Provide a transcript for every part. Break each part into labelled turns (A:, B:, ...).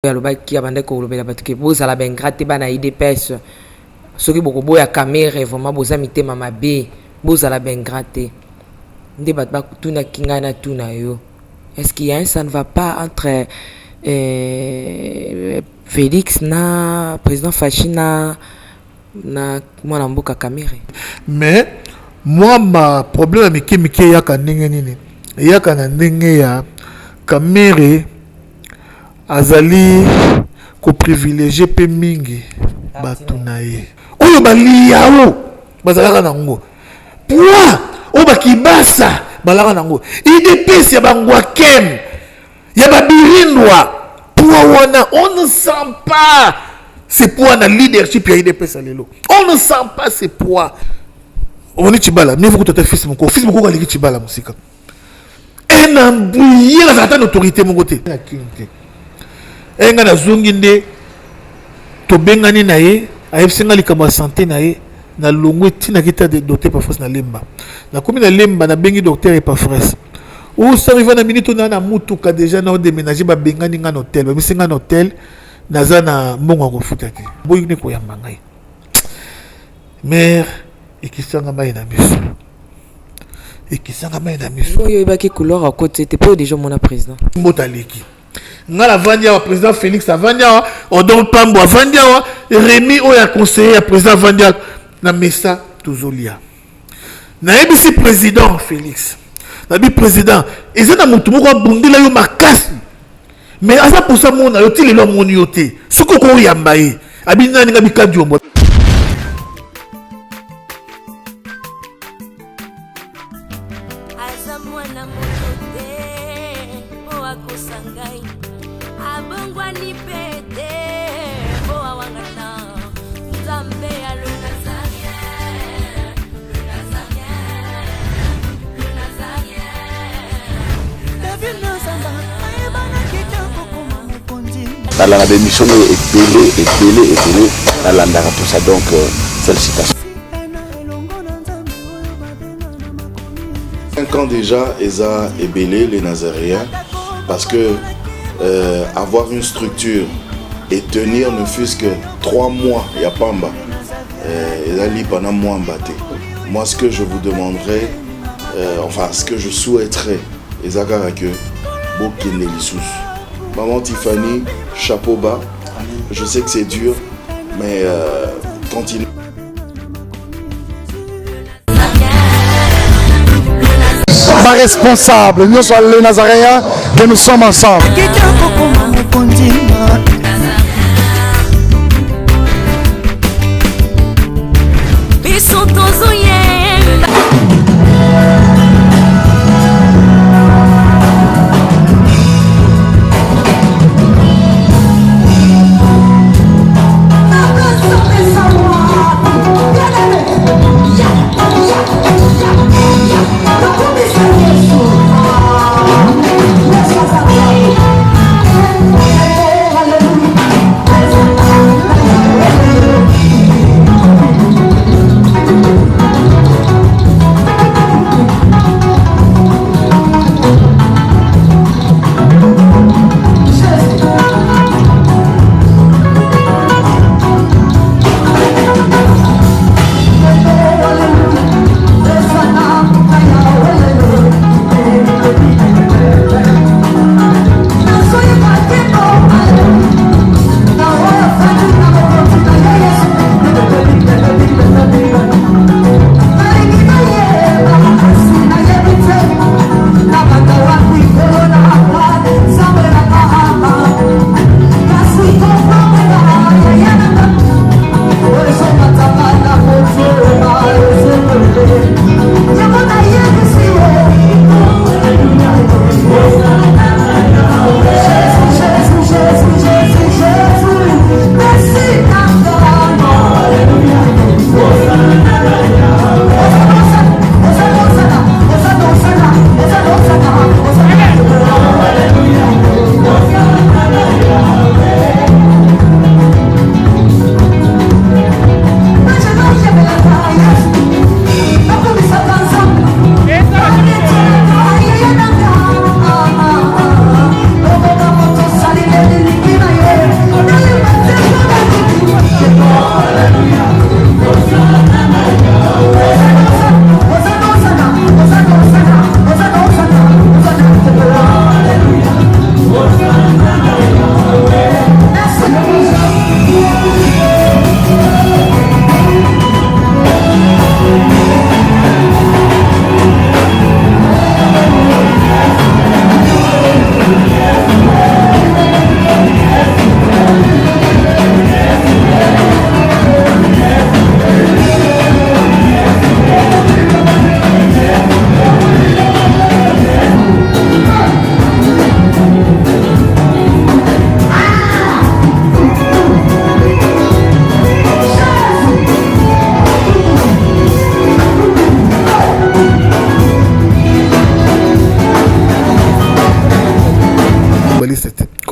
A: alobaki abandaki kolobela bato ke bozala bengra te bana idps soki bokoboya camere vraiment boza mitema mabe bozala bengra te nde bato batunaki ngai na tuna yo est-ce qu'il y a ça ne va pas entre Félix na président Fachi na mwana mboka camere.
B: Mais moi ma problème mike yaka ndenge nini yaka na ndenge ya camere azali ko privilégier pe mingi batu na ye oyo balia o bazalaka nango poa o bakibasa balaka nango idps ya bangwa kem ya babirindwa poa wana on ne sent pas ce poids na leadership ya idps alelo on ne sent pas ce poids on est chibala mieux vous que fils moko kaliki chibala musika en embouiller la certaine autorité mon côté enga na zungi nde to bengani na ye ayebsinga likambo ya santé na ye na longwe tina kita de docteur Epafras na lemba na komi na lemba na bengi docteur Epafras ou ça arrive na minute na mutuka déjà na déménager ba bengani nga na hôtel ba misinga na hôtel naza na mbongo ko futa te boyi ne ko yamba ngai mère ekisanga mai na miso
A: oyo ebaki couleur à côté te po déjà mon président
B: mbotaleki nga la vandia président Félix Avandia Odon Pambo Avandia Rémi oya conseiller à président Avandia na mesa tozolia na ebisi président Félix na bi président ezana mutu moko bundila yo makasi mais asa pour ça mona yo tilelo moni yote suko ko yamba ye abina ninga bikadiombo
C: dans la démission est belé dans l'andara tout ça donc félicitations. 5 ans déjà Eza est belé les Nazaréens parce que avoir une structure et tenir ne fût-ce que 3 mois il y a Pamba Eza li pendant mois mbaté. Moi ce que je vous demanderais enfin ce que je souhaiterais Eza que Bokene Lissous. Maman Tiffany, chapeau bas. Je sais que c'est dur, mais continue.
D: Pas responsable, nous sommes les Nazaréens, que nous sommes ensemble.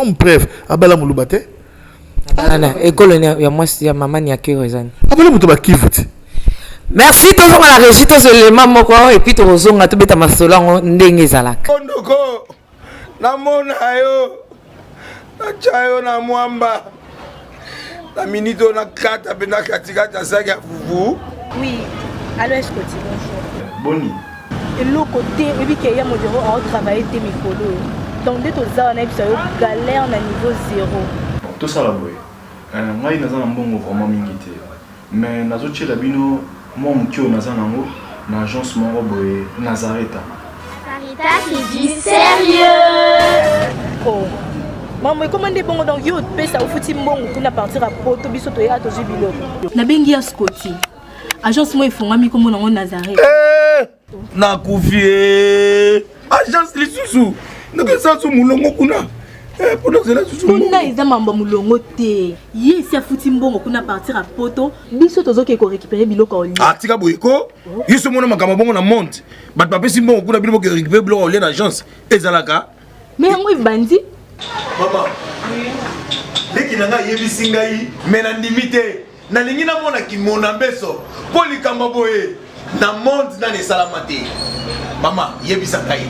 B: comme preuve abala mulubate
A: école ya moi ya maman ya ki rezane
B: abala muto ba kivuti.
A: merci toujours la régie tous éléments moko et puis tozonga to beta masolongo ndenge ezalaka
E: ondoko namona yo nachayo na mwamba la minute on a 4 pena katikata saki ya fufu.
F: Oui, allô, est-ce que tu bonjour.
E: Boni.
F: Et l'autre côté, et puis qu'il y a mon bureau à travailler tes micros. Donc, dès que tu as un galère à niveau 0.
G: Tout ça là, boy. Moi, il y a un bon vraiment minité. Mais dans autre chose, bino, moi, mon tio, dans un agence, mon boy, Nazareta.
H: Sarita, c'est du sérieux.
F: Oh. Maman, comment est bon donc yo pesa au fouti mbongo kuna partir à poto biso to ya to jibilo. Na bengi ya Scotty. Agence moi ifongami comme na Nazareth.
E: Na kufie. Agence lisusu. Donc ça sou mulongo kuna. Pendant que là sou.
F: Kuna eza mambo mulongo te. Ye si fouti mbongo kuna partir à poto biso to zoke ko récupérer biloko oli.
E: Ah tika boyeko. Yeso mona makamba bongo na monte. Bat papa si mbongo kuna biloko récupérer biloko oli na agence. Ezalaka.
F: Mais moi bandi.
E: Maman, dès qu'il y a des singaï, mais na limité, na lingina mona ki mona beso, poli kambaboye, na monde na ne salamate. Maman, yebi sangaï.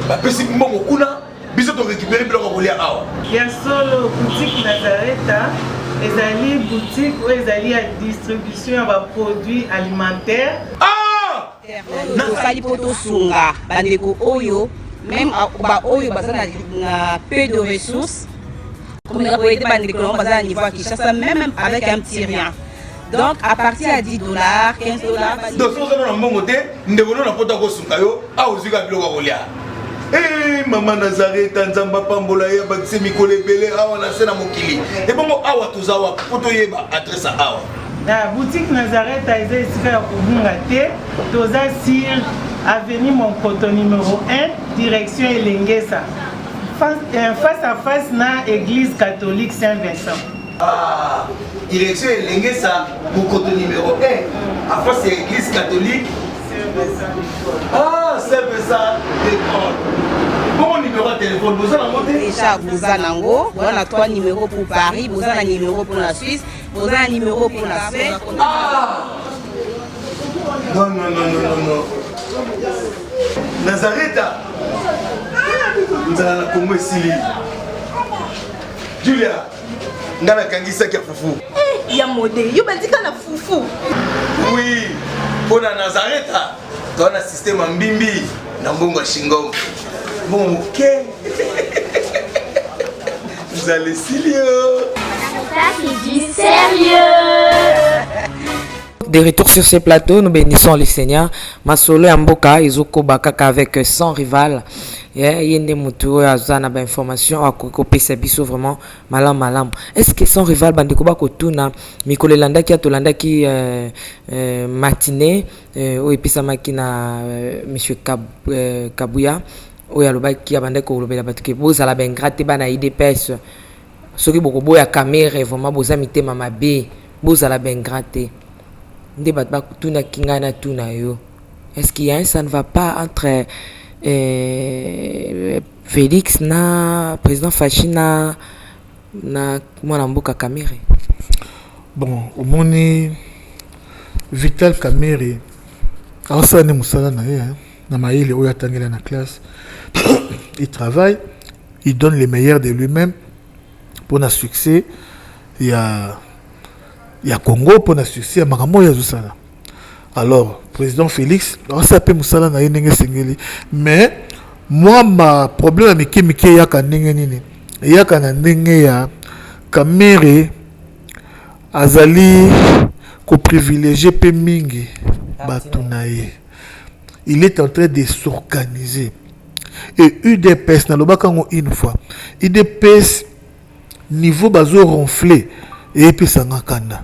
E: Ba pesi mbongo kuna, biso to récupérer biloko kolia awa.
I: Ya solo boutique Nazareta, ezali boutique où ezali à distribution de produits alimentaires.
E: Ah!
J: Na sali poto sunga, bandeko oyo. Même ba oyo bazana na peu de ressources comme on a été bandéclon bazana niveau qui chasse même avec un petit rien. Donc à partir à $10, $15
E: donc so ça na mbongo te ndebono na pota ko sunga yo a ozika biloko kolia. Eh maman Nazareta nzamba pambola ya bakise mikole belé awa na sena mokili. Et bongo awa tozawa poto yeba adresse awa.
I: La boutique Nazareta est ici à Kubungate, toza sur avenue Monkoto numéro 1, direction Elengesa. Face à face na église catholique Saint-Vincent.
E: Ah, direction Elengesa, Monkoto numéro 1, à face de l'église catholique
I: Saint-Vincent.
E: Ah, Saint-Vincent d'école. Bon numéro de téléphone, vous en avez
J: déjà Bouzanango, on a 3 numéros pour Paris, vous avez un numéro pour la Suisse, vous avez un numéro pour la Suède.
E: Ah! Non, non, non, non, non, non. Nazareta. Nous allons la Congo Sili. Julia, nous allons kangisa kia fufu.
F: Eh, ya modé, yo bandika na fufu.
E: Oui, pour la Nazareta, tu as un système en bimbi, dans Bongo Shingo. Bon, ok. Vous allez Silio.
H: Sarita, c'est du sérieux.
A: De retour sur ce plateau, nous bénissons le Seigneur. Masolo Amboka, Izoko Bakaka avec 100 rivales. Yende Moutou, Azana, information, à Kokope Sabiso, vraiment, malam. Est-ce que 100 rivales, Bandikoba Kotuna, Mikole Landa qui a Tolanda qui matinée, ou Episamaki na Monsieur Kabouya, ou Yaloba qui a Bandeko, ou Batuke, Boza la Bengrate, Bana IDPS, Soki Bokobo, ya Kamere, vraiment, Boza Mite Mamabe, Boza la Bengrate. Est-ce qu'il y a un ça ne va pas entre Félix na président Fachina na Mwanamboka Kamere?
B: Bon, au moni Vital Kamere asa ne musala na ye na maile oya tangela na classe. Il travaille, il donne le meilleur de lui-même pour un succès. Il y a Congo pour un succès, makambo ya zusala. Alors, président Félix, on s'appelle musala na yenge singeli, mais moi ma problème avec Miki yaka ndenge nini. Yaka na ndenge ya Kamere azali ko privilégier pe mingi batunaye. Il est en train de s'organiser. Et UDPS na lobaka ngo une fois. UDPS niveau bazo ronflé et puis ça ngakanda.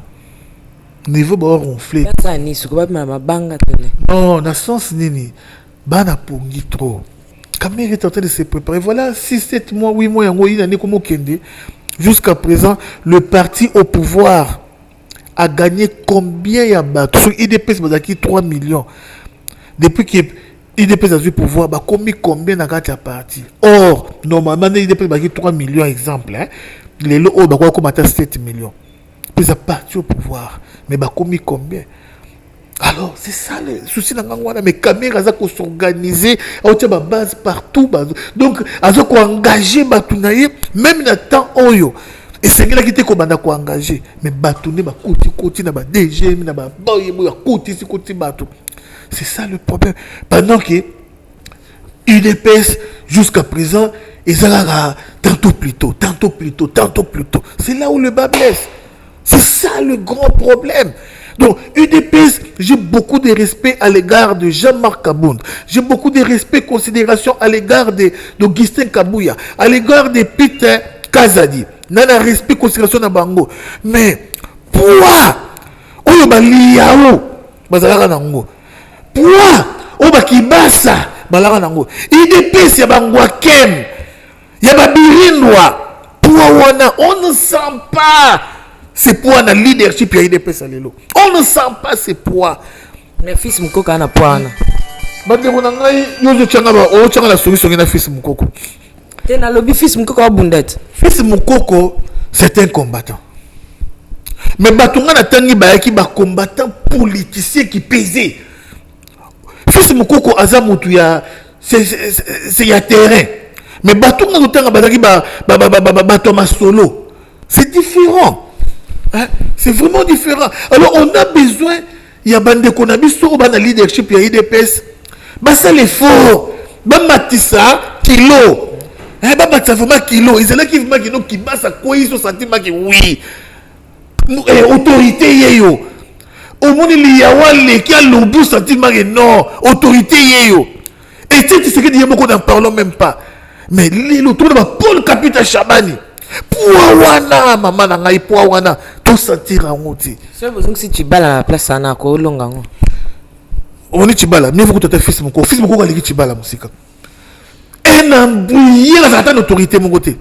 B: Niveau ba ronflé.
A: Ça ni sukoba mabanga tene.
B: Non, na sens nini. Bana pongi trop. Kamere est en train de se préparer. Voilà 6 7 mois, 8 mois yango ina ni komo kende. Jusqu'à présent, le parti au pouvoir a gagné combien ya bato? Sur IDPS bazaki 3 millions. Depuis que IDPS a du pouvoir, bah commis combien dans la partie. Or, normalement, IDPS a 3 millions exemple. Hein. Les lots, bah quoi, comme 7 millions. Puis ça parti au pouvoir. Mais bah commis combien? Alors, c'est ça le souci dans le mais caméra ça s'organiser, on tient ma base partout. Donc, à ce qu'on engagé, même dans le temps oyo. Et c'est là qui était comme on a engagé. Mais batouné, bah côté, na bah DG, na bah boy, côté bateau. C'est ça le problème. Pendant que UDPS, jusqu'à présent, ils ont tantôt plus tôt. C'est là où le bas blesse. C'est ça le grand problème. Donc, UDPS, j'ai beaucoup de respect à l'égard de Jean-Marc Kabound. J'ai beaucoup de respect et considération à l'égard d'Augustin Kabouya, à l'égard de Peter Kazadi. Nana respect et considération à Bango. Mais, pourquoi on va liao bazalaka nango? Pourquoi on va kibasa balaka nango? UDPS ya bangwa kem ya babirindwa. Pourquoi on ne sent pas c'est poids dans le leadership ya IDPS alelo. On ne sent pas ces poids.
A: Mais fils Mukoko ana poids na.
B: Bandeko na ngai yozo changa ba o changa la solution na fils Mukoko.
A: Te na lobby fils Mukoko abundet.
B: Fils Mukoko c'est un combattant. Mais batunga na tangi ba yaki ba combattant politicien qui pesait. Fils Mukoko azamutu ya c'est ya terrain. Mais batunga na tanga ba yaki ba Thomas Solo. C'est différent. Hein? C'est vraiment différent. Alors on a besoin, il y a bande konabiso au ban leadership il y a IDPS. Bah ça l'effort. Bah matissa kilo. Hein bah matissa vraiment kilo. Ils sont là qui basse à quoi ils sont sentiment que oui. Autorité yeyo. Au monde il y a wale qui a l'obus sentiment que non. Autorité yeyo. Et tu sais que dit beaucoup n'en parlons même pas. Mais l'autre de Paul Capita Chabani. Pouawana maman na ngai pouawana tout sentir en outil.
A: C'est besoin que si tu bala la place ana ko longa ngo.
B: On est Chibala, mieux vaut que tu fils Mukoko. Fils Mukoko a Chibala musique. Un embrouillé la certaine autorité mon côté.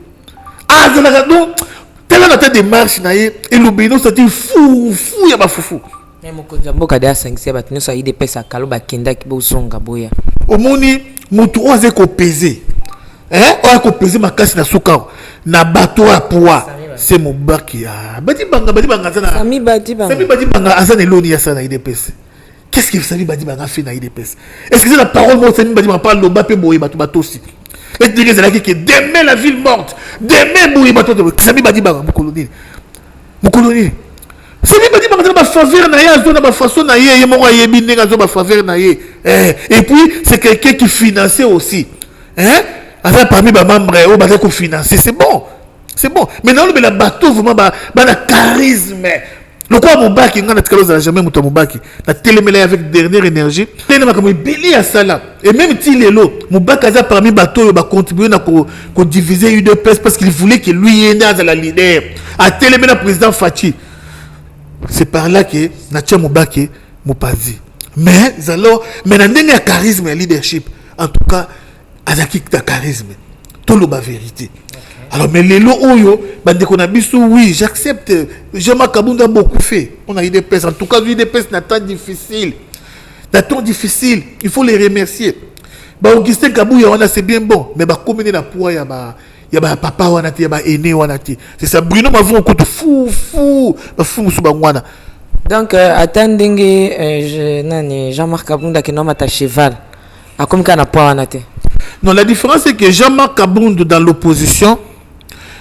B: Ah, je la donc tellement la tête des marches naïe et le béno ça dit fou ya ba foufou.
A: Mais mon côté mboka da 5 c'est batino ça IDPS a kaloba kenda ki bo songa boya.
B: Au moni mutu oze ko peser. Hein? On a pesé ma casse na soukao. Na bateau à poids. C'est mon baki. Badi banga sana.
A: Sami badi
B: banga azana eloni ya sana IDPS. Qu'est-ce que Sami badi banga fait na IDPS? Est-ce que c'est la parole moi Sami badi banga parle loba pe boye bato batosi. Et dire que demain la ville morte. Demain boye bato Sami badi banga mukoloni. Sami badi banga ba faveur na ya zona ba façon na ye mo yebi nenga zo ba faveur na ye. Et puis c'est quelqu'un qui finançait aussi. Hein? Enfin, parmi les membres, on va financer, c'est bon. C'est bon. Mais non, le bateau, vraiment, le charisme. Le quoi, mon bac, il n'y a jamais mon bac. La télémélé avec dernière énergie. Il y a comme belé à ça là. Et même si les lots, mon bac a parmi les bateaux, il va contribuer à diviser UDPS parce qu'il voulait que lui ait dans la leader. À télémélé, le président Fachi. C'est par là que Natia Moubaki m'a pas dit. Mais alors, maintenant, il y a charisme et leadership. En tout cas, Azaki ta charisme, tout le bas vérité. Alors, mais les lots oyo, bande qu'on a biso, oui, j'accepte. Jean-Marc Kabound a beaucoup fait. On a eu des pèses. En tout cas, eu des pèses n'a temps difficile. N'a temps difficile. Il faut les remercier. Bah, Augustin Kabouya, on a c'est bien bon. Mais bah, comme il y a poids, il y a papa, on a il y a aîné, on a c'est ça. Bruno m'a vu un coup de fou.
A: Donc, attendez, Jean-Marc Kabound qui nomme ta cheval. A comme qu'on a poids, on a
B: non, la différence c'est que Jean-Marc Kabound dans l'opposition,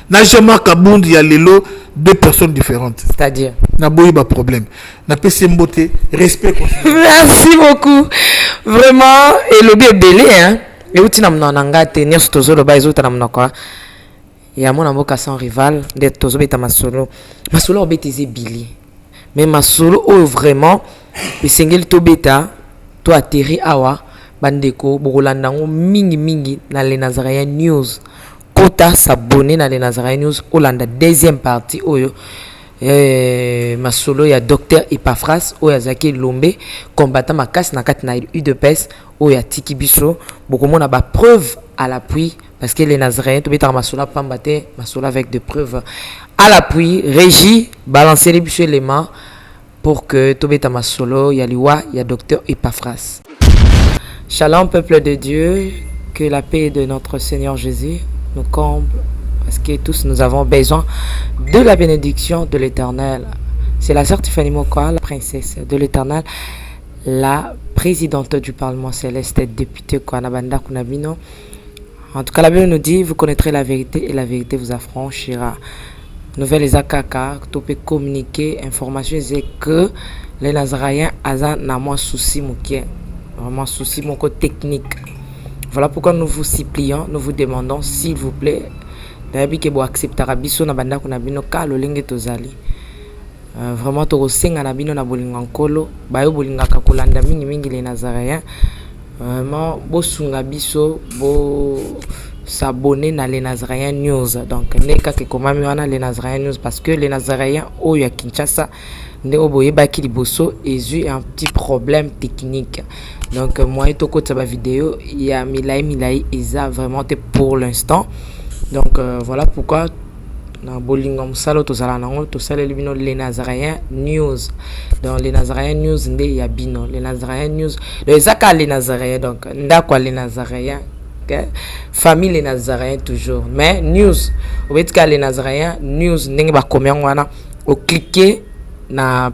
B: n'a Jean-Marc Kabound, il y a les lots, deux personnes différentes.
A: C'est-à-dire
B: n'a pas eu de problème. N'a pas eu beauté, respect.
A: Merci beaucoup. Vraiment, et le bien belé, hein. Et où tu n'as pas n'angate, ni sur tozo le bas, ils n'ont quoi. Et à mon amour sans rival, d'être tozo beta masolo. Masolo obétisé Billy. Mais masolo, oh vraiment, le single to beta, to atterri awa. Bandeko bokolandango mingi na les Nazaréens News kota s'abonner na les Nazaréens News olanda deuxième partie oyo masolo ya docteur Epaphras oyo azaki Lombe combattant makasi na kati na UDPS oyo ya tiki biso bokomona ba preuve à l'appui parce que les Nazaréens to betara masolo pambate masolo avec des preuves à l'appui régie balancer les biso éléments pour que to beta masolo ya liwa ya docteur Epaphras. Shalom, peuple de Dieu, que la paix de notre Seigneur Jésus nous comble, parce que tous nous avons besoin de la bénédiction de l'Éternel. C'est la sœur Tiffany Mokoa, la princesse de l'Éternel, la présidente du Parlement céleste, députée Kwanabanda Kunabino. En tout cas, la Bible nous dit, vous connaîtrez la vérité et la vérité vous affranchira. Nouvelle Ezakaka, tu peux communiquer, information, c'est que les Nazaréens ont un souci mouké. Vraiment souci mon côté technique. Voilà pourquoi nous vous supplions, nous vous demandons s'il vous plaît d'ailleurs que vous accepterez biso na banda kuna bino ka lolenge tozali. Vraiment to senga na bino na bolinga nkolo bayo bolinga ka kolanda mingi les Nazaréens. Vraiment bosunga biso bo s'abonner na les Nazaréens News. Donc neka ke komami wana les Nazaréens News parce que les Nazaréens oyo ya Kinshasa nde oboye baki liboso ezu un petit problème technique. Donc moi et toko de vidéo il y a milai eza vraiment pour l'instant. Donc voilà pourquoi na bolingo musalo tozala nango tosala bino les Nazaréens News. Donc les Nazaréens News nde ya bino les Nazaréens News les aka les Nazaréens donc ndakwa les Nazaréens famille les Nazaréens toujours mais news au betka les Nazaréens News ndenge ba komia wana o cliquer na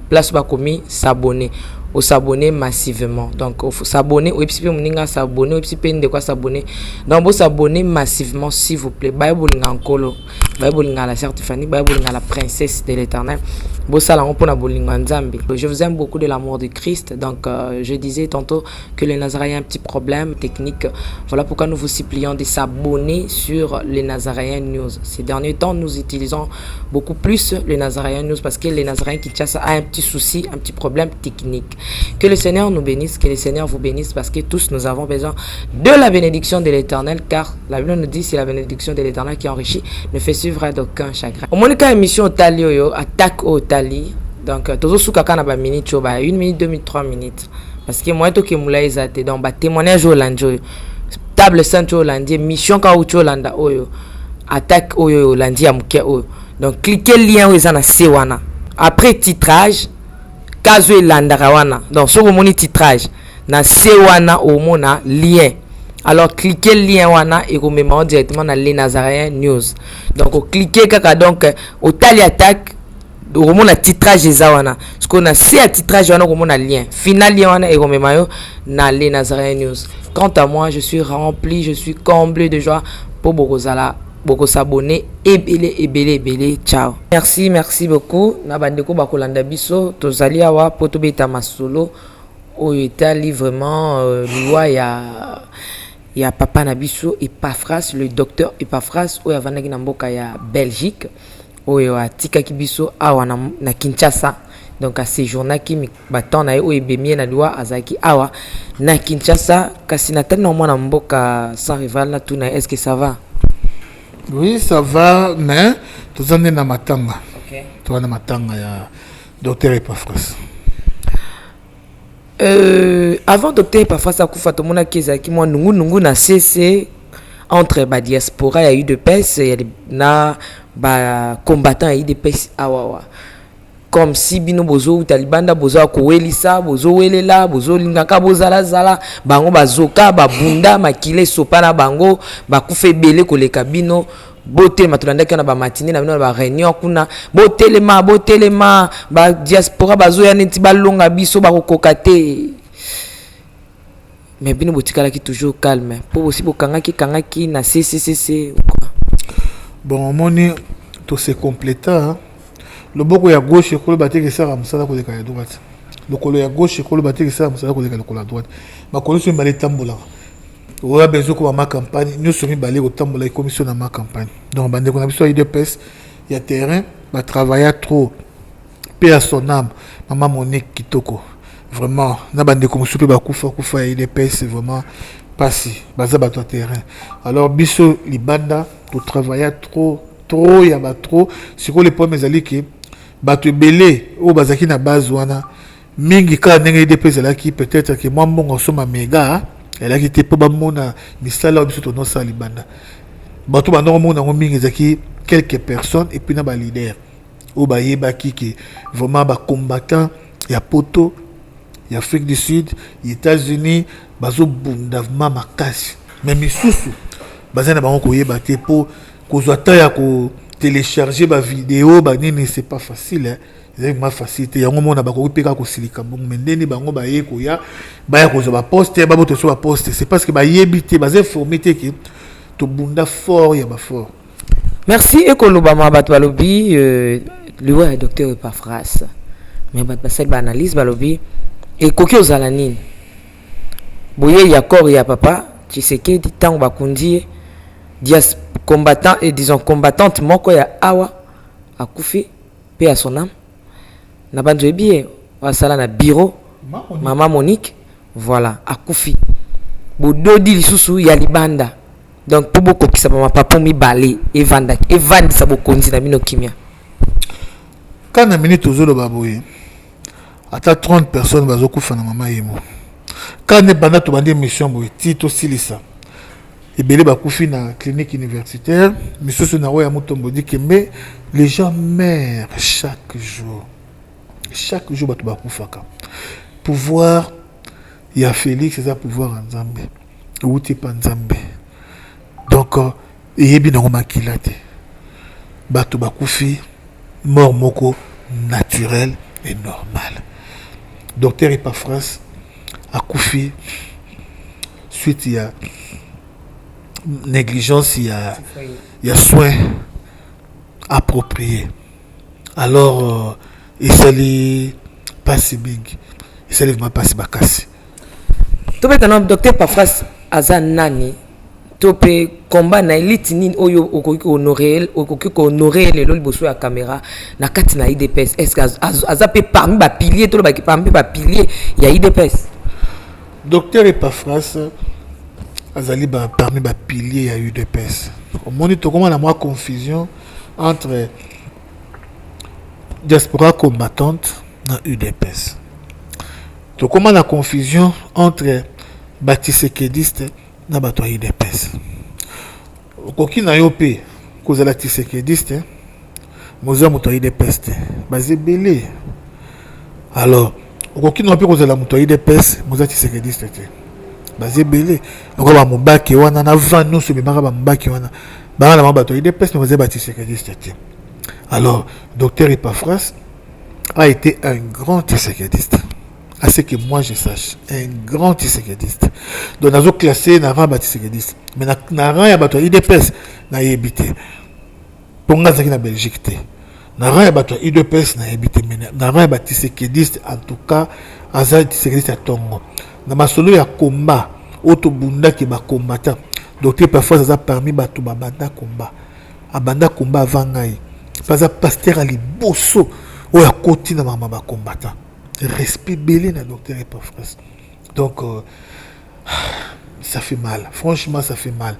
A: place ba komi s'abonner au s'abonner massivement donc il faut s'abonner ou puis moninga s'abonner ou puis de quoi s'abonner donc vous s'abonner massivement s'il vous plaît bible ngakolo bible ngala sœur Tiffany bible ngala princesse de l'Éternel bo sala on pona bolingo nzambe. Je vous aime beaucoup de l'amour de Christ. Donc je disais tantôt que les Nazaréens ont un petit problème technique. Voilà pourquoi nous vous supplions de s'abonner sur les Nazaréens News. Ces derniers temps nous utilisons beaucoup plus les Nazaréens News parce que les Nazaréens Kinshasa a un petit souci, un petit problème technique. Que le Seigneur nous bénisse, que le Seigneur vous bénisse parce que tous nous avons besoin de la bénédiction de l'Éternel car la Bible nous dit c'est la bénédiction de l'Éternel qui enrichit ne fait suivre d'aucun chagrin. Au moins quand émission au Tali attaque au Tali donc toujours sous kaka ba minute ba 1 minute 2 minutes 3 minutes parce que moi to ke mula ezate donc ba témoignage au landio table sainte au landio mission ka au landa oyo attaque oyo landi ya muke oyo donc cliquez lien oyo na sewana après titrage kazo elandaka wana donc sur moni titrage na sewana au mona lien alors cliquez lien wana et vous mettez directement dans les Nazaréens News donc cliquez kaka donc au tali attaque au moins titrage ezawana parce qu'on a c'est titrage wana au moins lien final lien wana et vous mettez dans les Nazaréens News. Quant à moi je suis rempli, je suis comblé de joie pour bokozala beaucoup s'abonner et belé ciao merci beaucoup na bandeko bakolanda biso tozali awa poto beta masolo oyo etali vraiment loi ya papa na biso Epaphras le docteur Epaphras oyo avandaki na mboka ya Belgique oyo atikaki biso awa na Kinshasa donc a séjournaki baton na oyo ebemie na loi azaki awa na Kinshasa kasi na tani na mwana mboka sans rival na tuna est-ce que ça va?
B: Oui, ça va, mais tu en es dans ma tanga. Ok. Tu en es ma tanga, ya docteur Epaphras.
A: Avant docteur Epaphras, akufa to mona kezaki moi nungu na CC entre ba diaspora, il y a eu de peste, il y a na ba combattants, il y a eu de peste awawa. Comme si bino bozo talibanda bozo akowelisa bozo welela bozo lingaka bozala zala bango bazoka babunda makile sopana bango bakufe belé koleka bino bote matulandaki na ba matinée na bino na ba réunion kuna botelema ba diaspora bazo ya neti balonga biso bakokoka te mais bino botikala ki toujours calme pour aussi kangaki na CCCC
B: bon moni to se compléta le boko ya gauche ekolo bateki sara musala koleka ya droite lokolo ya gauche ekolo bateki sara musala koleka lokolo ya droite makolo so mbale tambola oya bezo ko ma campagne nous sommes balé au tambola et commission na ma campagne donc bande ko na biso IDPS ya terrain ba travailler trop paix à son âme maman Monique Kitoko vraiment na bande ko musupe ba kufa IDPS vraiment passi baza ba terrain alors biso libanda to travailler trop ya ba trop siko les pommes ezali ki bato belé o bazaki na base wana mingi ka ndenge IDPS qui peut-être que moi mbongo soma méga elle a quitté pas mona misala biso to no sali banda bato bando mona mingi ezaki quelques personnes et puis na ba leader o ba yebaki ki vraiment ba combattant ya poto ya Afrique du Sud, États-Unis, bazo bunda mama kasi mais misusu bazana bango koyeba te po kozwa ta ya ko télécharger ba vidéo ba nini c'est pas facile hein. C'est ma facilité yango mona ba ko peka ko silika bon mais ndeni bango ba ye ko ya ba ya kozwa ba poster ba boto so ba poster c'est parce que ba yebité ba informé te que to bunda fort ya ba fort.
A: Merci ekolobama bato balobi le docteur Epafras mais bato basali ba analyse balobi ekoki ozala nini boye ya corps ya papa Tshisekedi tango bakundi dias combattant et disons combattante moko ya awa akufi pe à son âme na banzo bien wasala na bureau maman Monique voilà akufi bododi lisusu ya libanda donc pour beaucoup qui ça ma papa mi balé evandi sa bokonzi na bino kimia
B: quand na minute ozolo baboye ata 30 personnes bazokufa na mama yemo quand ne banda to bande mission boye tito silisa ebele bakufi na clinique universitaire misusu na roya mutombo dit que mais les gens meurent chaque jour bato bakufaka pouvoir ya Félix c'est ça pouvoir en Nzambe ou te pa Nzambe donc yebi na makila te bato bakufi mort moko naturel et normal docteur Epafras akufi suite ya négligence il y a soins appropriés alors il s'allait pas si big il s'allait pas si bakasi
A: to betana docteur Epafras aza nani to pe combat na elite nini oyo okoki honorer le liboso ya caméra na kati na IDPS est-ce que aza pe parmi ba piliers to ba parmi ba piliers ya IDPS
B: docteur Epafras azali parmi ba piliers ya UDPS au monde to comment la moi confusion entre diaspora combattante na UDPS to comment la confusion entre batisekediste na bato ya UDPS okoki na yo pe kozala tisekediste moza moto ya UDPS te bazebele alors okoki na yo pe kozala moto ya UDPS moza tisekediste te bazebele oko ba mobaki wana na van nyonso bemaka ba mobaki wana bana na bato ya UDPS mais bazeba tisekediste te. Alors docteur Epafras a été un grand tisekediste à ce que moi je sache un grand tisekediste donc nazo classé na rang ba tisekediste mais na rang ya bato ya UDPS na yebité ponga zaki na Belgique te na rang ya bato ya UDPS na yebité mais na rang ya ba tisekediste en tout cas aza tisekediste à Tongo na masolo ya combat auto bunda ki ba combattant docteur Epafras aza parmi bato ba banda combat abanda combat avant ngai pas à pasteur à liboso ou à côté de ma combattant respect belé na docteur Epafras donc ça fait mal franchement ça fait mal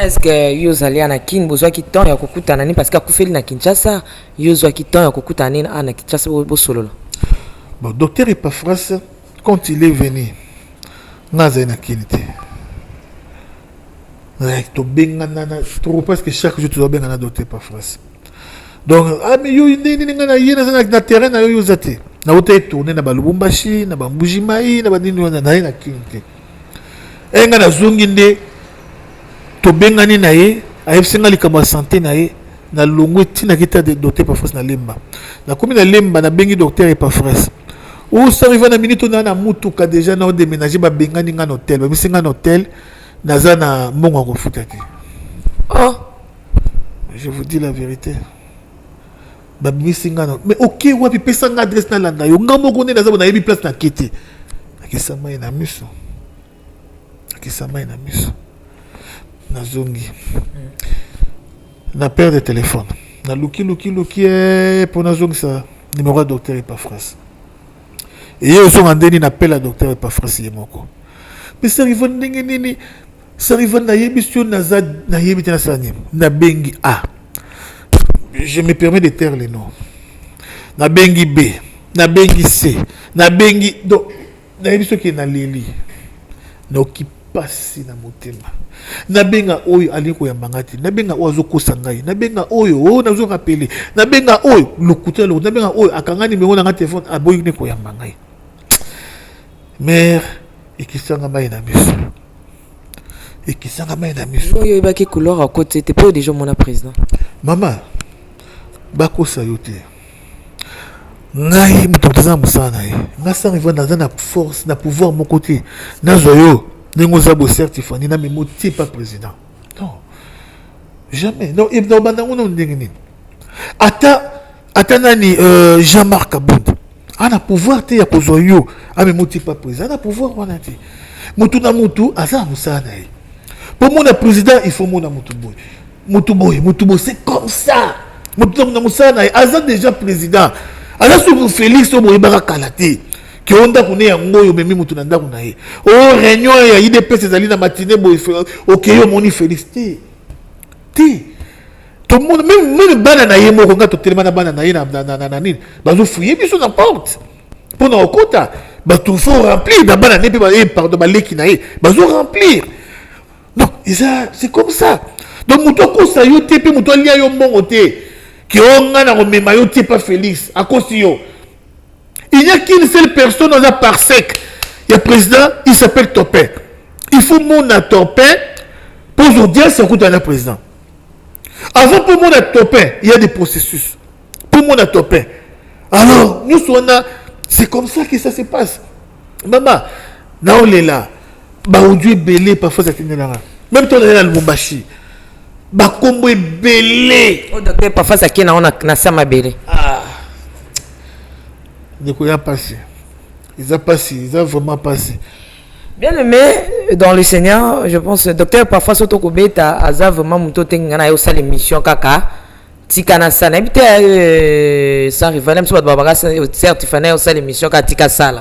A: est-ce que yozali na kin bozwa ki temps ya kokutana ni parce que akufeli na Kinshasa yozwa ki temps ya kokutana na Kinshasa bo solo
B: bon docteur Epafras quand il est venu naza na kinité to bengana trop parce que chaque jour tu dois bengana docteur Epafras donc mais yo ndeni ngana yena na terrain na yo zate na wote tourner na balubumbashi na bambujimai na bandini wana na kinité enga na zungi nde to bengani na ye ayefsinga likamba santé na ye na longo tina kita de docteur Epafras na lemba na komi na lemba na bengi docteur Epafras ou ça arrive na minute na mutuka déjà na déménager ba bengani nga hôtel ba bisinga na hôtel naza na mbongo ko futati oh je vous dis la vérité ba bisinga na mais OK wapi pesa nga adresse na landa yo nga moko ne naza na yebi place na kiti akisama ina miso na zongi na paire de téléphone na luki pour na zongi ça numéro docteur Epafras et yo so ngandeni na pela docteur Epafras yemoko mais ça arrive ndenge nini ça arrive na yebision na yebite na sani na bengi A je me permets de taire les noms na bengi B na bengi C na bengi donc na yebiso ki na leli na okipasi na motema na benga oyo aliko ya mangati na benga oyo azokosa ngai na benga oyo nazo rappeler na benga oyo lokutelo na benga oyo akangani mengo na téléphone aboyi ne ko ya mangai mère ekisanga mai na miso ekisanga mai na miso
A: oyo ebaki couleur à côté te po déjà mon président
B: mama bakosa yo te ngai moto toza mosala na ye nga sanga iva naza na force na pouvoir moko te nazwa yo ndenge oza bocertifani na memo tie pas président non jamais non bandango no ndenge nini ata nani Jean-Marc Kabunda ana pouvoir te ya kozwa yo amemo tie pas président ana pouvoir wana te mutu na mutu aza mosala na ye pour mon président il faut mona mutu boy c'est comme ça mutu na mosala na ye aza déjà président aza sur Félix oboye baka kalate ki onda kune ya ngoyo memi mutu na ndako na ye o réunion ya IDPS ezali na matinée boye okeyo moni Félix te tout le monde même bana na ye moko nga to telema na bana na ye na nini bazo fouiller biso na porte pour na okota ba tout faut remplir da bana ne pe ba pardon ba leki na ye bazo remplir non c'est comme ça donc muto ko sa yo te pe muto lia yo mbongo te qui ont un maillot pas Félix à cause yo. Il n'y a qu'une seule personne dans la parsec. Il y a président, il s'appelle Topin. Il faut mon à Topin pour aujourd'hui ça coûte à la président. Avant pour mon à Topin, il y a des processus. Pour mon à Topin. Alors, nous sommes là, c'est comme ça que ça se passe. Maman, là on est là. Bah aujourd'hui belé parfois ça tenait là. Même toi on est là le Mumbashi. Bakombo belé
A: o docteur parfois ça qui na sama belé
B: ne quoi passé ils ont vraiment passé
A: bien aimé dans le Seigneur je pense docteur parfois soto kobeta aza vraiment muto tenga na yo sala émission kaka tika na sana ebité sans rival même so babaka certifié yo sala émission ka tika sala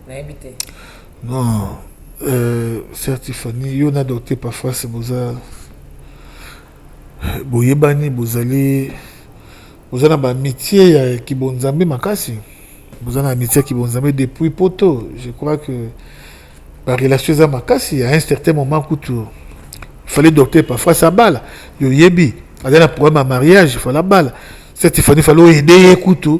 A: na ebité
B: non certifié yo na docteur parfois c'est boza boyebani bozali bozana ba métier ya kibonzambe makasi bozana métier kibonzambe depuis poto je crois que la relation za makasi à un certain moment il fallait docteur parfois ça balle yo yebi adana problème à mariage il faut la balle cette il fallait aider kutu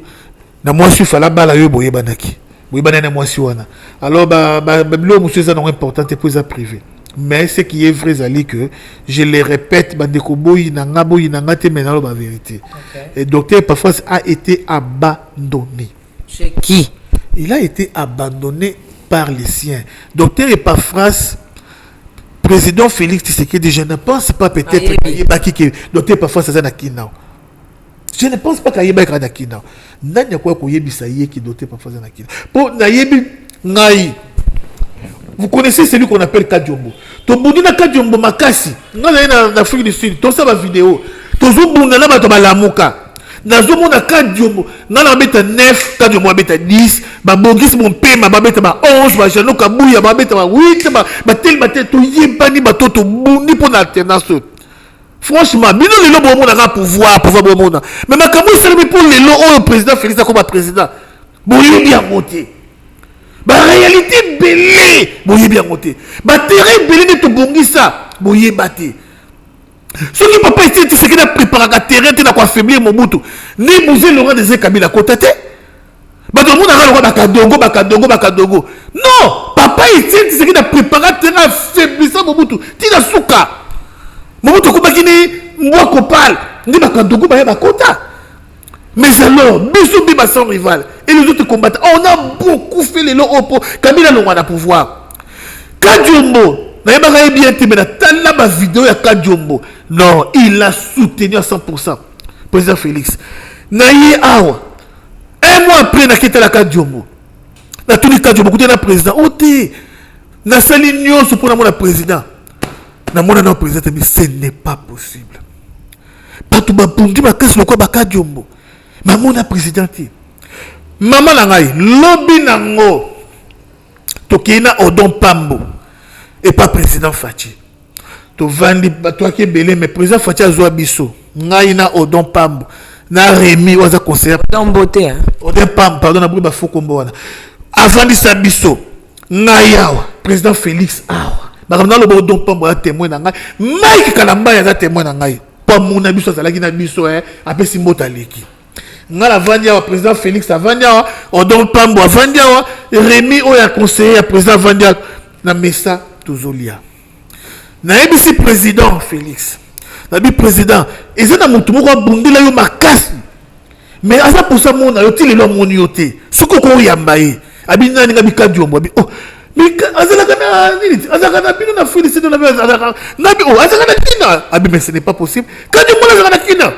B: na moi je fallait la balle yo boyebanaki boyebana moi si wana alors ba bilo monsieur ça non important pour ça privé. Mais ce qui est vrai, c'est que je le répète, la vérité. Et docteur parfois a été abandonné.
A: Chez qui?
B: Il a été abandonné par les siens. Docteur Epaphras, président Félix Tshisekedi, je ne pense pas peut-être que docteur parfois c'est un Akinao. Je ne pense pas qu'il y ait un Akinao. N'a quoi qu'il y ait qui docteur parfois c'est un Akinao. Pour Nayebi Ngai. Vous connaissez celui qu'on appelle Kadjombo. Tobundina Kadjombo makasi. Ngana na Afrique du Sud. Tout ça va vidéo. Tozobunda na bato balamuka. Nazomona Kadjombo. Ngana beta 9, Kadjombo beta 10. Ba bongis mon pema ba beta ba 11, ba jano kabuya ba beta ba 8, ba tel ba tel to yebani ba toto bundi pour l'alternance. Franchement, bino lelo bo mona ka pouvoir bo mona. Mais makambo servi pour lelo au président Félix comme président. Bo bien monté. La réalité belé, boye bien monté. La terrain belé de te bongisa, boye batté. Ce qui papa ici, c'est qu'il a préparé la terrain, tu n'as pas affaibli mon boutou. Ni bouger le roi des Kabila côté. Bah tout le monde a le roi bakadogo. Non, papa ici, c'est qu'il a préparé la terrain, affaibli ça mon boutou. Tu n'as souka. Mon boutou kubakini, moi kopal, ni bakadogo ba kota. Mais alors, bisou biba sans rival. Et les autres combattants, on a beaucoup fait les lots pour Kabila l'on a pouvoir. Kadjombo, n'a bien été, mais t'as la vidéo à Kadjombo. Non, il a soutenu à 100%. Président Félix. Naïe Awa. Un mois après, n'a quitté la Kadjombo. N'a tout dit Kadjombo, écoutez la président. Ôté. N'a sali l'union pour la président. N'a mon président, mais ce n'est pas possible. Pas tout le monde dit, ma casse le quoi, Kadjombo. Maman la présidente. Maman nangai lobby nango tokina odon pambo et pas président Fachi. To vandi toi qui belé mais président Fachi azwa biso. Ngai na odon pambo na Rémi oza conseiller
A: dans beauté hein.
B: Odon pambo pardon na buba fokombo wana. Avant sa biso ngai awa président Félix awa. Ba kamna lo odon pambo ya témoin na ngai. Mike Kalamba ya témoin na ngai. Pa mona biso azalaki na biso apesi mbota leki. ngala vandia président Félix avandia Odon Pambo avandia Rémi oya conseiller président vandia na mesa tozolia na ebisi président Félix na bi président ezana mutu moko bundila yo makasi mais asa pour ça mona yo ti lelo moni yote suko ko yamba ye abi nani ngabi kadiombo abi oh mais azala kana nini azala kana bino na féliciter na azala ngabi oh azala kana kina abi mais ce n'est pas possible kadiombo azala kana kina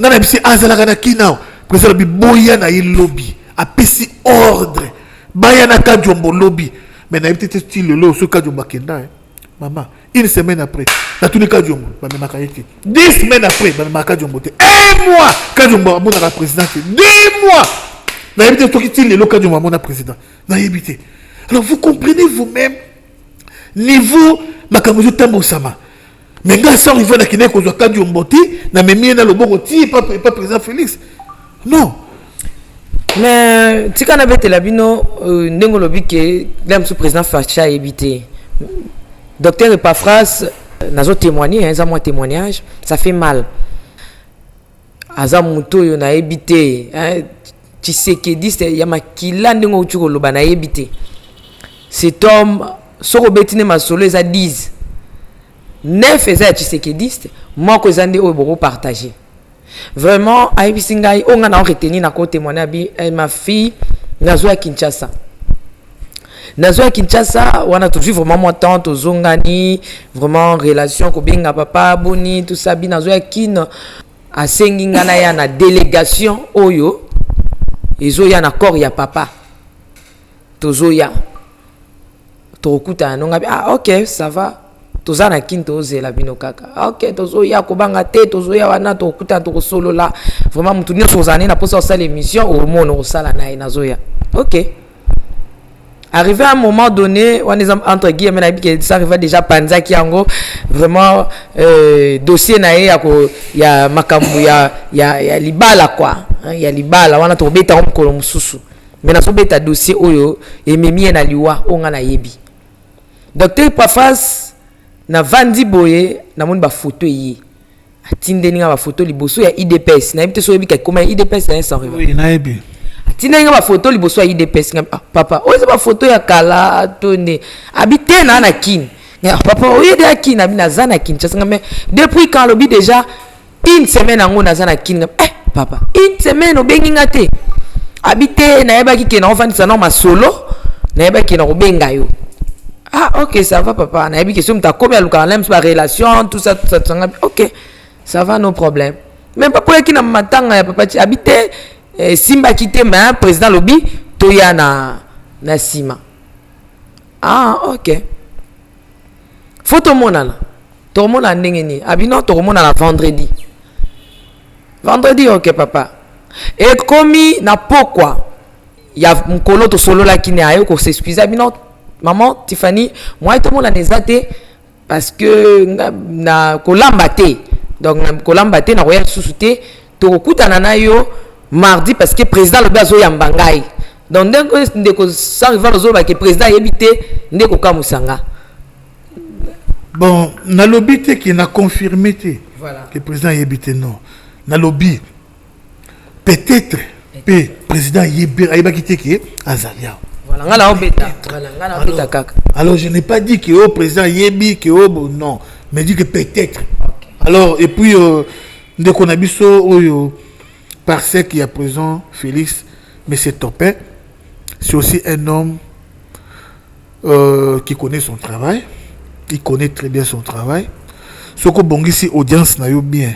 B: ngana bisi azala kana kina président bi boya na ye lobby apesi ordre baya na kadiombo lobby mais na peut-être style lelo so kadiombo kenda maman une semaine après na tous les kadiombo ba me makayeki 10 semaines après ba me makadiombo te 1 mois kadiombo mon na président 2 mois na peut-être to style lelo kadiombo mon na président na yebité. Alors vous comprenez vous-même niveau makamuzo tambo sama mais nga ça rive na kine ko zo kadiombo ti na memie na loboko ti pas président Félix non.
A: Mais tu kana bete la bino ndengo lobi ke l'homme sous président Facha évité. Docteur Epaphras nazo témoigner ça moi témoignage ça fait mal. Aza muto yo na évité Tshisekedi ya makila ndengo uchuko loba na évité. Cet homme soko betine masolo eza 10 9 eza Tshisekedi moi ko zande o boko partager. Vraiment aibisi ngai onga na retenir na ko témoigner abi ma fille nazo ya Kinshasa. Nazo ya Kinshasa wana toujours vraiment moi tant tozongani vraiment relation ko benga papa boni tout ça bi nazo ya kin asengi ngana ya na délégation oyo ezo ya na corps ya papa tozo ya tokuta nonga ah OK ça va toza na kin tozela bino kaka OK tozo ya ko banga te tozo ya wana tokuta to solo là vraiment mutu nyonso ozane na posa osala émission au monde osala na nazo ya OK. Arrivé à un moment donné, on est entre guillemets, ça arrive déjà Panzaki Ango, vraiment dossier nae ya makambu ya libala quoi, ya libala wana to beta on ko mususu. Mais na so beta dossier oyo et memi na liwa onga na yebi. Docteur Epaphras na vandi boye na moni ba photo yi. Atinde ninga ba photo liboso ya IDPS. Na yebite so yebi ka comment IDPS na sans rival.
B: Oui, na yebi.
A: Tina nga ba photo liboso ya IDPS nga papa oyo ba photo ya kala tonde habité na kin papa oyo de kin abi na zana kin tsa nga mais depuis quand lobi déjà une semaine ngo na zana kin papa une semaine obengi nga te habité na yeba ki ke na ofandi sana ma solo na yeba ki na obenga yo ah OK ça va papa na yebi ke so mta combien luka lem sa relation tout ça nga OK ça va no problème même papa ki na matanga ya papa habité Simba quitté mais président lobby toya na sima ah OK photo monana to mona ndengeni abino to mona na vendredi OK papa et komi na pokwa ya mkolo to solo la kine ayo ko s'excuser abino maman Tiffany moi to mona nezate parce que na kolamba te donc na kolamba te na royal susute to kutana na yo mardi parce que président le bazo yambangai donc ndeko sans rival zo ba que président yebité ndeko kamusanga
B: bon na lobby te qui na confirmé te
A: voilà
B: que président yebité non na lobby peut-être pe président yeba quitté que azalia
A: voilà ngala obeta voilà ngala obeta kaka
B: alors je n'ai pas dit que au président yebi que au non mais dit que peut-être okay. Alors et puis ndeko na biso oyo parce qu'il y a présent Félix, mais c'est Topin. C'est aussi un homme qui connaît son travail. Il connaît très bien son travail. Ce que bon ici audience n'a eu bien,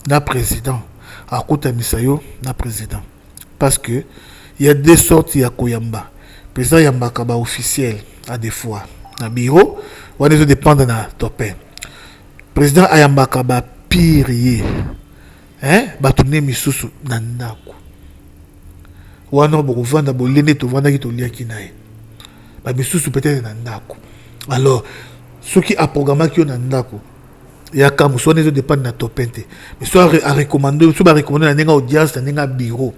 B: na président. À côté Misayo, na président. Parce que il y a deux sortes il y a Koyamba. Président Yamba Kaba officiel à des fois. Na bureau, on est dépendant na Topin. Président Ayamba Kaba pire. Batune misusu na ndako wana bokovanda bolene to vanda ki to lia kinae ba misusu peut-être na ndako alors ceux qui a programmé ki na ndako ya kamu so nezo dépend na topente mais so a recommander so ba recommander na nenga audience na nenga bureau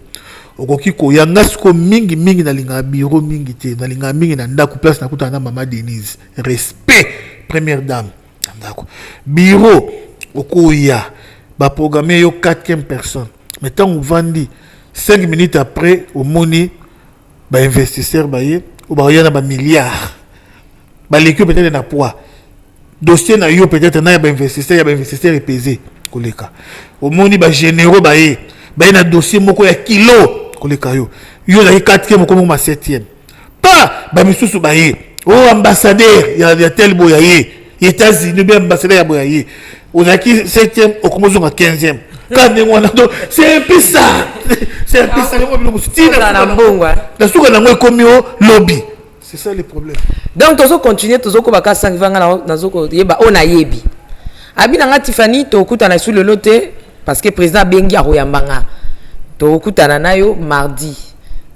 B: okoki ko yanga siko mingi na linga bureau mingi te na linga mingi na ndako place na kuta na mama Denise respect première dame na ndako bureau okoya ba programmer yo 4e personne mais tant on vandi 5 minutes après au moni ba investisseur baye ou ba yana ba milliards ba l'équipe peut-être na poids dossier na yo peut-être na ba investisseur est pesé koleka au moni ba généraux baye ba na dossier moko ya kilo koleka yo na 4e comme ma 7e pas ba misusu baye ambassadeur ya tel boyaye États-Unis bien ambassadeur ya boyaye on a qui 7e au commence à 15e c'est un peu ça c'est un peu ça lobby c'est ça le problème
A: donc tozo continuer tozo ko baka sang vanga nazoko yeba ona yebi abina nga Tiffany to kutana sur le loté parce que président bengi a royambanga to kutana nayo mardi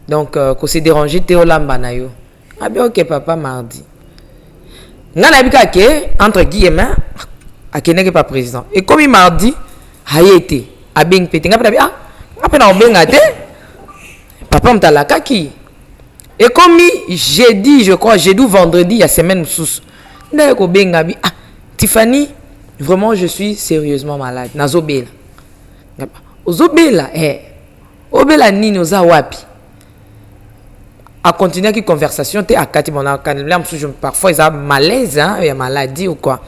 A: donc ko se déranger te olamba nayo abi OK papa mardi nga na bika ke entre guillemets akeneke pas président et comme mardi hayete abeng pété nga pena après na obenga te papa mtala kaki et comme jeudi je crois jeudi ou vendredi il y a semaine sous ndaye ko benga bi Tiffany vraiment je suis sérieusement malade nazobela ozobela obela nini oza wapi a continuer qui conversation te akati bona kanela msusu parfois ils a malaise il y a maladie ou quoi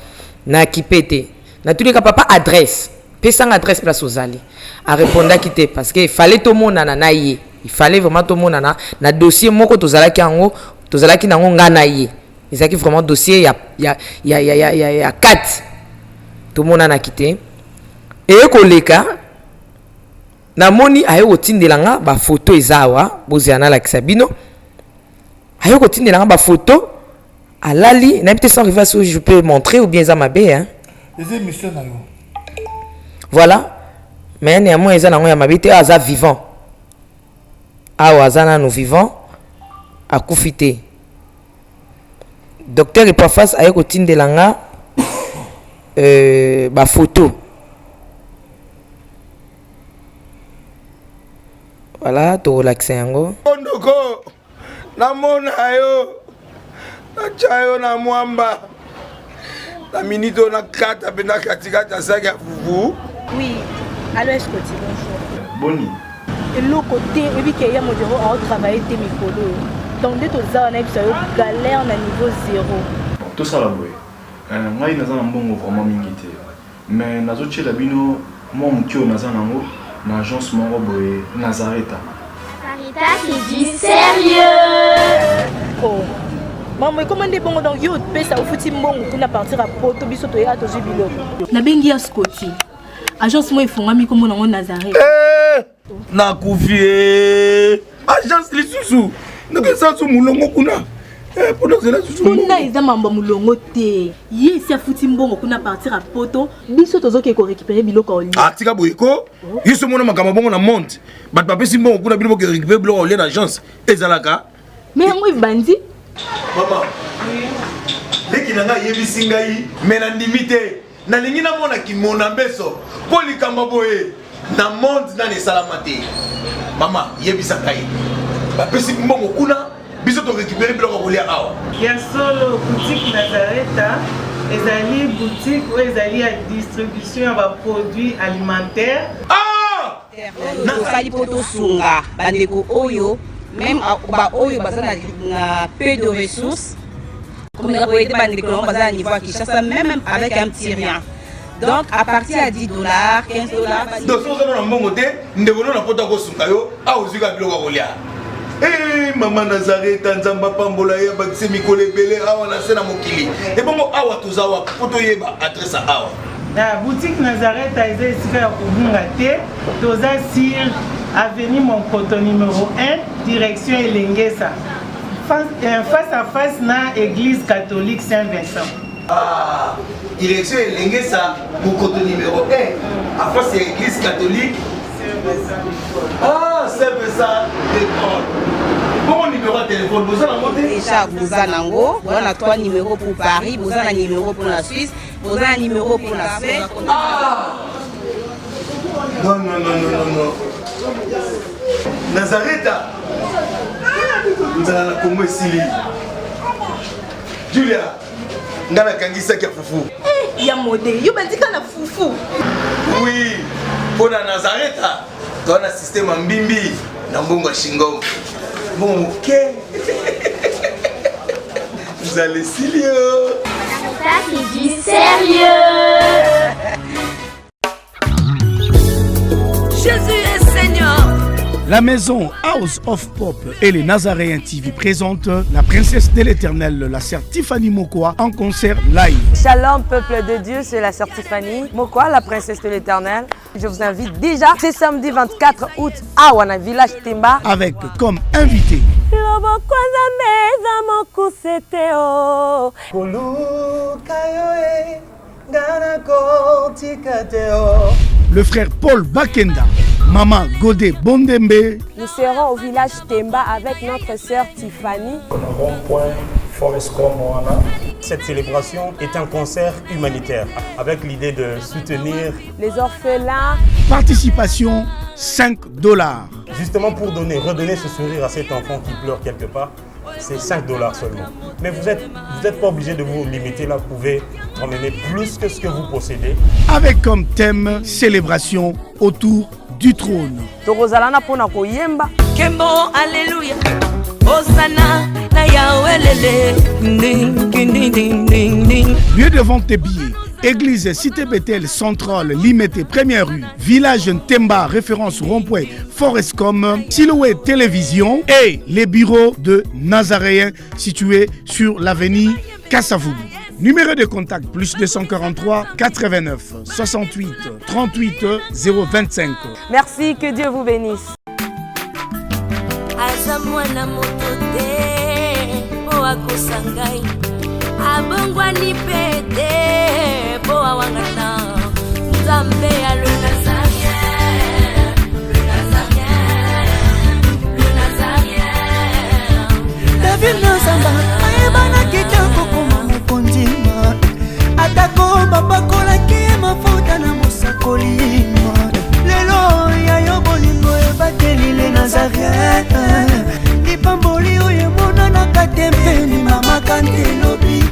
A: na kipete na tous les cas papa adresse sans adresse place aux alliés a répondre à quitter parce que il fallait tout le monde il fallait vraiment tout le monde na dossier moko tozalaki nango nganaye ils vraiment dossier il y a 4 tout le monde a quitté et koleka na moni ayo tindelanga ba photo ezawa boziana la kisabino ayo tindelanga ba photo alali na peut-être sans rival je peux montrer ou bien ça ma bé hein
B: les émissions na yo.
A: Voilà, mais néanmoins ils ont habité à vivant. Ah wazana nous vivants à Koufité. Docteur et pas face à Ekotine de Langa ba photo. Voilà, to relaxer yango.
E: Ondoko na mona yo na chayo na mwamba. La minute on a 4 abena katikata saga fufu.
F: Oui, alors est-ce que tu bonjour.
G: Boni.
F: Et l'autre côté, et puis qu'il y a mon bureau à travailler tes micros. Donc dès que tu as un galère à niveau 0.
G: Tout ça là, oui. Moi, il y a un bon vraiment mingité. Mais nazo chez la bino, moi mon kio naza nango, na agence mon boy Nazareta.
H: Sarita qui dit sérieux.
F: Oh. Maman, comment est bon donc yo pesa au fouti mbongo kuna partir à poto biso to ya to jubilo. Na bengi ya Scotty. Agence moi ifungami comme on Nazareth.
E: Na kufie. Agence lisusu. Donc ça sou mulongo kuna. Pendant cela sou.
F: Kuna eza mamba mulongo te. Ye si afuti mbongo kuna partir à poto biso tozo ke ko récupérer biloko oli.
E: Ah tika boyeko. Yiso mona makama bongo na monte. Bat pape si mbongo kuna biloko ke récupérer biloko oli na agence. Ezalaka.
F: Mais moi bandi.
E: Maman. Leki nanga yebisi ngai mena ndimite. Na lingi na mona ki mona beso. Poli kamba boye. Na monde na ne salamate. Mama yebisa ngai. Ba pesi mbongo kuna biso to récupérer biloko kolia awa.
I: Ya solo boutique Nazareta ezali boutique où ezali à distribution de produits alimentaires.
E: Ah!
J: Nasali poto sunga bandeko oyo même ba oyo bazana na peu de ressources comme les boyete bandeko bazana niveau à Kinshasa même avec un petit rien. Donc à partir à $10, $15.
E: Donc si on a un bon côté, nous devons na poto ko sunga yo a ozuka biloko kolia. Eh maman Nazareth nzamba pambola ya bakise mikole belé awa na sena mokili. Et bongo awa tozawa poto yeba adresse awa.
I: La boutique Nazareth a été ici à Kubungate, toza sur avenue Monkoto numéro 1, direction Elengesa. Face à face na église catholique Saint-Vincent.
E: Ah, direction Elengesa, Monkoto numéro 1, à face de l'église catholique Saint-Vincent. Ah, Saint-Vincent d'école. Bon numéro de téléphone, vous en avez
J: déjà vous en avez, on a 3 numéros pour Paris, vous en avez un numéro pour la Suisse, vous avez un numéro pour la Suède.
E: Ah! Non. Nazareta. Nous allons la Congo Sili. Julia, ngana kangisa kia fufu.
F: Ya modé, yo bandika na fufu.
E: Oui, pour la Nazareta. Toi na système mbimbi na mbongo shingo. Bon OK. Vous allez sérieux.
H: Ça c'est du sérieux.
K: Jésus est Seigneur.
L: La maison House of Pop et les Nazaréens TV présentent la princesse de l'éternel, la sœur Tiffany Mokoa, en concert live.
M: Shalom peuple de Dieu, c'est la sœur Tiffany Mokoa, la princesse de l'éternel. Je vous invite déjà, c'est samedi 24 août à Wana Village Temba.
L: Avec comme invité le frère Paul Bakenda, Maman Godé Bondembe.
M: Nous serons au village Temba avec notre sœur Tiffany.
N: Cette célébration est un concert humanitaire avec l'idée de soutenir
M: les orphelins.
L: Participation $5.
N: Justement pour redonner ce sourire à cet enfant qui pleure quelque part, c'est $5 seulement. Mais vous êtes pas obligé de vous limiter là, vous pouvez emmener plus que ce que vous possédez.
L: Avec comme thème célébration autour du trône.
K: Kembo, alléluia. Hosanna, na Yahweh lele. Ding, ding, ding, ding, ding.
L: Lieu de vente des billets. Église Cité Bethel Centrale, Limité, Première rue. Village Ntemba, référence rond-point Forescom. Silhouette Télévision. Et les bureaux de Nazaréens situés sur l'avenue Kassavoubou. Numéro de contact plus 243 89 68 38 025.
M: Merci, que Dieu vous bénisse.
K: Azamwana motote po akosangai abongwani pete po awangana Nzambe ya le Nazarien, le Nazarien, le Nazarien.
O: David Nazamba ayebana kitoko koma mokondima atako bapakolaki mafuta na mosakolima lelo yayo bolingo ebateli le Nazarien lipamboli oyo emonanaka tempeni mama kanti elobi